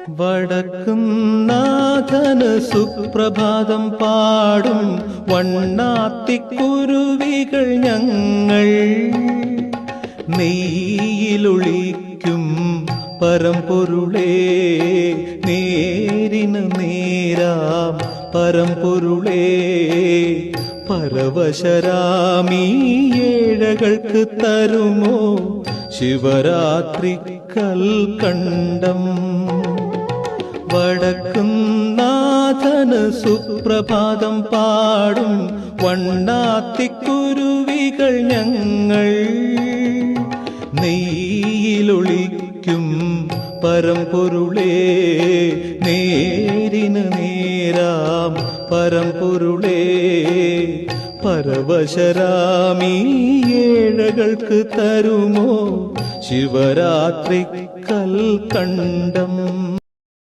വടക്കും നാഥന് സുപ്രഭാതം പാടും വണ്ണാത്തിക്കുരുവികൾ ഞങ്ങൾ. നെയ്യിലൊളിക്കും പരമ്പൊരുളേ, നേരിന് നേരാം പരമ്പൊരുളേ, പരവശരാമീ ഏഴകൾക്ക് തരുമോ ശിവരാത്രി കൽക്കണ്ടം. വടക്കും നാഥന് സുപ്രഭാതം പാടും വണ്ണാത്തിക്കുരുവികൾ ഞങ്ങൾ. നെയ്യിലൊളിക്കും പരമ്പൊരുളേ, നേരിന് നേരാം പരമ്പൊരുളേ, പരവശരാമീ ഏഴകൾക്ക് തരുമോ ശിവരാത്രി കൽക്കണ്ടം.